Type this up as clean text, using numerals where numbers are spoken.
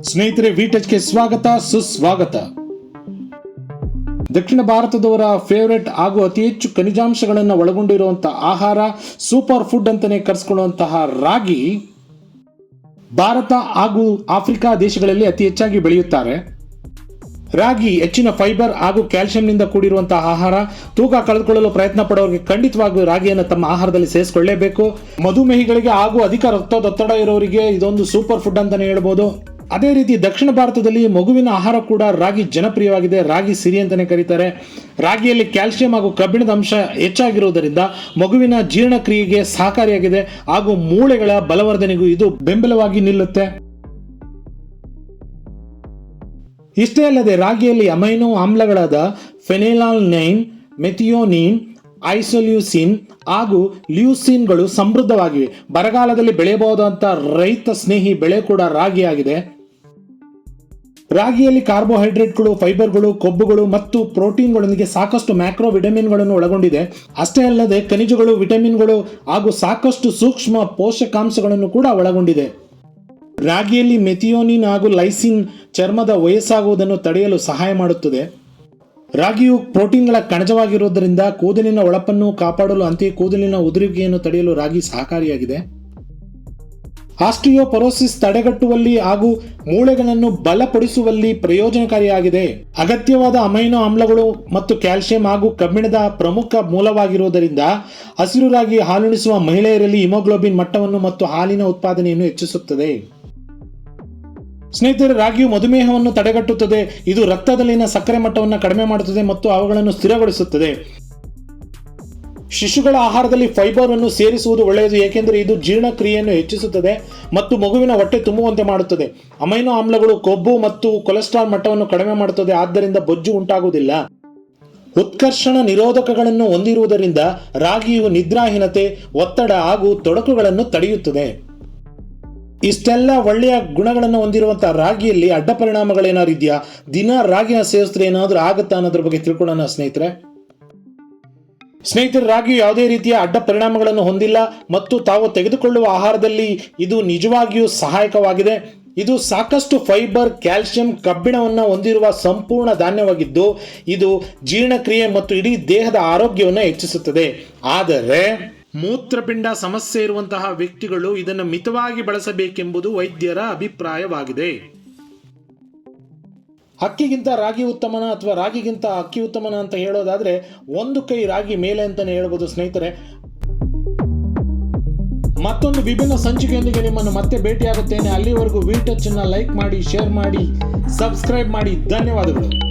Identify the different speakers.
Speaker 1: ಸ್ನೇಹಿತರೆ, ವಿಟಚ್ಗೆ ಸ್ವಾಗತ ಸುಸ್ವಾಗತ. ದಕ್ಷಿಣ ಭಾರತದವರ ಫೇವರೆಟ್ ಹಾಗೂ ಅತಿ ಹೆಚ್ಚು ಖನಿಜಾಂಶಗಳನ್ನು ಒಳಗೊಂಡಿರುವಂತಹ ಆಹಾರ, ಸೂಪರ್ ಫುಡ್ ಅಂತಾನೆ ಕರೆಸಿಕೊಳ್ಳುವಂತಹ ರಾಗಿ ಭಾರತ ಹಾಗೂ ಆಫ್ರಿಕಾ ದೇಶಗಳಲ್ಲಿ ಅತಿ ಹೆಚ್ಚಾಗಿ ಬೆಳೆಯುತ್ತಾರೆ. ರಾಗಿ ಹೆಚ್ಚಿನ ಫೈಬರ್ ಹಾಗೂ ಕ್ಯಾಲ್ಸಿಯಂನಿಂದ ಕೂಡಿರುವಂತಹ ಆಹಾರ. ತೂಕ ಕಳೆದುಕೊಳ್ಳಲು ಪ್ರಯತ್ನ ಪಡೋರಿಗೆ ಖಂಡಿತವಾಗಿಯೂ ರಾಗಿಯನ್ನು ತಮ್ಮ ಆಹಾರದಲ್ಲಿ ಸೇರಿಸಿಕೊಳ್ಳಲೇಬೇಕು. ಮಧುಮೇಹಿಗಳಿಗೆ ಹಾಗೂ ಅಧಿಕ ರಕ್ತದೊತ್ತಡ ಇರೋರಿಗೆ ಇದೊಂದು ಸೂಪರ್ ಫುಡ್ ಅಂತಾನೆ ಹೇಳ್ಬೋದು. ಅದೇ ರೀತಿ ದಕ್ಷಿಣ ಭಾರತದಲ್ಲಿ ಮಗುವಿನ ಆಹಾರ ಕೂಡ ರಾಗಿ ಜನಪ್ರಿಯವಾಗಿದೆ. ರಾಗಿ ಸಿರಿ ಅಂತಾನೆ ಕರೀತಾರೆ. ರಾಗಿಯಲ್ಲಿ ಕ್ಯಾಲ್ಸಿಯಂ ಹಾಗೂ ಕಬ್ಬಿಣದ ಅಂಶ ಹೆಚ್ಚಾಗಿರುವುದರಿಂದ ಮಗುವಿನ ಜೀರ್ಣಕ್ರಿಯೆಗೆ ಸಹಕಾರಿಯಾಗಿದೆ ಹಾಗೂ ಮೂಳೆಗಳ ಬಲವರ್ಧನೆಗೂ ಇದು ಬೆಂಬಲವಾಗಿ ನಿಲ್ಲುತ್ತೆ. ಇಷ್ಟೇ ಅಲ್ಲದೆ ರಾಗಿಯಲ್ಲಿ ಅಮೈನೋ ಆಮ್ಲಗಳಾದ ಫೆನಿಲಾಲನೈನ್, ಮೆಥಿಯೋನಿನ್, ಐಸೋಲ್ಯೂಸಿನ್ ಹಾಗೂ ಲ್ಯೂಸಿನ್ಗಳು ಸಮೃದ್ಧವಾಗಿವೆ. ಬರಗಾಲದಲ್ಲಿ ಬೆಳೆಯಬಹುದಾದಂಥ ರೈತ ಸ್ನೇಹಿ ಬೆಳೆ ಕೂಡ ರಾಗಿಯಾಗಿದೆ. ರಾಗಿಯಲ್ಲಿ ಕಾರ್ಬೋಹೈಡ್ರೇಟ್ಗಳು, ಫೈಬರ್ಗಳು, ಕೊಬ್ಬುಗಳು ಮತ್ತು ಪ್ರೋಟೀನ್ಗಳೊಂದಿಗೆ ಸಾಕಷ್ಟು ಮ್ಯಾಕ್ರೋ ವಿಟಮಿನ್ಗಳನ್ನು ಒಳಗೊಂಡಿದೆ. ಅಷ್ಟೇ ಅಲ್ಲದೆ ಖನಿಜಗಳು, ವಿಟಮಿನ್ಗಳು ಹಾಗೂ ಸಾಕಷ್ಟು ಸೂಕ್ಷ್ಮ ಪೋಷಕಾಂಶಗಳನ್ನು ಕೂಡ ಒಳಗೊಂಡಿದೆ. ರಾಗಿಯಲ್ಲಿ ಮೆಥಿಯೋನಿನ್ ಹಾಗೂ ಲೈಸಿನ್ ಚರ್ಮದ ವಯಸ್ಸಾಗುವುದನ್ನು ತಡೆಯಲು ಸಹಾಯ ಮಾಡುತ್ತದೆ. ರಾಗಿಯು ಪ್ರೋಟೀನ್ಗಳ ಕಣಜವಾಗಿರುವುದರಿಂದ ಕೂದಲಿನ ಹೊಳಪನ್ನು ಕಾಪಾಡಲು, ಅಂತೆಯೇ ಕೂದಲಿನ ಉದುರುವಿಕೆಯನ್ನು ತಡೆಯಲು ರಾಗಿ ಸಹಕಾರಿಯಾಗಿದೆ. ಆಸ್ಟಿಯೋಪೊರೋಸಿಸ್ ತಡೆಗಟ್ಟುವಲ್ಲಿ ಹಾಗೂ ಮೂಳೆಗಳನ್ನು ಬಲಪಡಿಸುವಲ್ಲಿ ಪ್ರಯೋಜನಕಾರಿಯಾಗಿದೆ. ಅಗತ್ಯವಾದ ಅಮೈನೋ ಆಮ್ಲಗಳು ಮತ್ತು ಕ್ಯಾಲ್ಸಿಯಂ ಹಾಗೂ ಕಬ್ಬಿಣದ ಪ್ರಮುಖ ಮೂಲವಾಗಿರುವುದರಿಂದ ಹಸಿರು ರಾಗಿ ಹಾಲುಣಿಸುವ ಮಹಿಳೆಯರಲ್ಲಿ ಹಿಮೋಗ್ಲೋಬಿನ್ ಮಟ್ಟವನ್ನು ಮತ್ತು ಹಾಲಿನ ಉತ್ಪಾದನೆಯನ್ನು ಹೆಚ್ಚಿಸುತ್ತದೆ. ಸ್ನೇಹಿತರೆ, ರಾಗಿಯು ಮಧುಮೇಹವನ್ನು ತಡೆಗಟ್ಟುತ್ತದೆ. ಇದು ರಕ್ತದಲ್ಲಿನ ಸಕ್ಕರೆ ಮಟ್ಟವನ್ನು ಕಡಿಮೆ ಮಾಡುತ್ತದೆ ಮತ್ತು ಅವುಗಳನ್ನು ಸ್ಥಿರಗೊಳಿಸುತ್ತದೆ. ಶಿಶುಗಳ ಆಹಾರದಲ್ಲಿ ಫೈಬರ್ ಅನ್ನು ಸೇರಿಸುವುದು ಒಳ್ಳೆಯದು, ಏಕೆಂದರೆ ಇದು ಜೀರ್ಣಕ್ರಿಯೆಯನ್ನು ಹೆಚ್ಚಿಸುತ್ತದೆ ಮತ್ತು ಮಗುವಿನ ಹೊಟ್ಟೆ ತುಂಬುವಂತೆ ಮಾಡುತ್ತದೆ. ಅಮೈನೋ ಆಮ್ಲಗಳು ಕೊಬ್ಬು ಮತ್ತು ಕೊಲೆಸ್ಟ್ರಾಲ್ ಮಟ್ಟವನ್ನು ಕಡಿಮೆ ಮಾಡುತ್ತದೆ, ಆದ್ದರಿಂದ ಬೊಜ್ಜು ಉಂಟಾಗುವುದಿಲ್ಲ. ಉತ್ಕರ್ಷಣ ನಿರೋಧಕಗಳನ್ನು ಹೊಂದಿರುವುದರಿಂದ ರಾಗಿಯು ನಿದ್ರಾಹೀನತೆ, ಒತ್ತಡ ಹಾಗೂ ತೊಡಕುಗಳನ್ನು ತಡೆಯುತ್ತದೆ. ಇಷ್ಟೆಲ್ಲ ಒಳ್ಳೆಯ ಗುಣಗಳನ್ನು ಹೊಂದಿರುವಂತಹ ರಾಗಿಯಲ್ಲಿ ಅಡ್ಡ ಪರಿಣಾಮಗಳೇನಾದ್ರು ಇದೆಯಾ? ದಿನ ರಾಗಿನ ಸೇವಿಸಿದ್ರೆ ಏನಾದರೂ ಆಗುತ್ತಾ ಅನ್ನೋದ್ರ ಬಗ್ಗೆ ತಿಳ್ಕೊಳ್ಳೋಣ ಸ್ನೇಹಿತರೆ. ರಾಗಿಯು ಯಾವುದೇ ರೀತಿಯ ಅಡ್ಡ ಪರಿಣಾಮಗಳನ್ನು ಹೊಂದಿಲ್ಲ ಮತ್ತು ತಾವು ತೆಗೆದುಕೊಳ್ಳುವ ಆಹಾರದಲ್ಲಿ ಇದು ನಿಜವಾಗಿಯೂ ಸಹಾಯಕವಾಗಿದೆ. ಇದು ಸಾಕಷ್ಟು ಫೈಬರ್, ಕ್ಯಾಲ್ಸಿಯಂ, ಕಬ್ಬಿಣವನ್ನು ಹೊಂದಿರುವ ಸಂಪೂರ್ಣ ಧಾನ್ಯವಾಗಿದ್ದು ಇದು ಜೀರ್ಣಕ್ರಿಯೆ ಮತ್ತು ಇಡೀ ದೇಹದ ಆರೋಗ್ಯವನ್ನು ಹೆಚ್ಚಿಸುತ್ತದೆ. ಆದರೆ ಮೂತ್ರಪಿಂಡ ಸಮಸ್ಯೆ ಇರುವಂತಹ ವ್ಯಕ್ತಿಗಳು ಇದನ್ನು ಮಿತವಾಗಿ ಬಳಸಬೇಕೆಂಬುದು ವೈದ್ಯರ ಅಭಿಪ್ರಾಯವಾಗಿದೆ. ಅಕ್ಕಿಗಿಂತ ರಾಗಿ ಉತ್ತಮನ ಅಥವಾ ರಾಗಿಗಿಂತ ಅಕ್ಕಿ ಉತ್ತಮನ ಅಂತ ಹೇಳೋದಾದ್ರೆ ಒಂದು ಕೈ ರಾಗಿ ಮೇಲೆ ಅಂತಾನೆ ಹೇಳ್ಬೋದು ಸ್ನೇಹಿತರೆ. ಮತ್ತೊಂದು ವಿಭಿನ್ನ ಸಂಚಿಕೆಯೊಂದಿಗೆ ನಿಮ್ಮನ್ನು ಮತ್ತೆ ಭೇಟಿಯಾಗುತ್ತೇನೆ. ಅಲ್ಲಿವರೆಗೂ ವಿಟಚ್ ಅನ್ನು ಲೈಕ್ ಮಾಡಿ, ಶೇರ್ ಮಾಡಿ, ಸಬ್ಸ್ಕ್ರೈಬ್ ಮಾಡಿ. ಧನ್ಯವಾದಗಳು.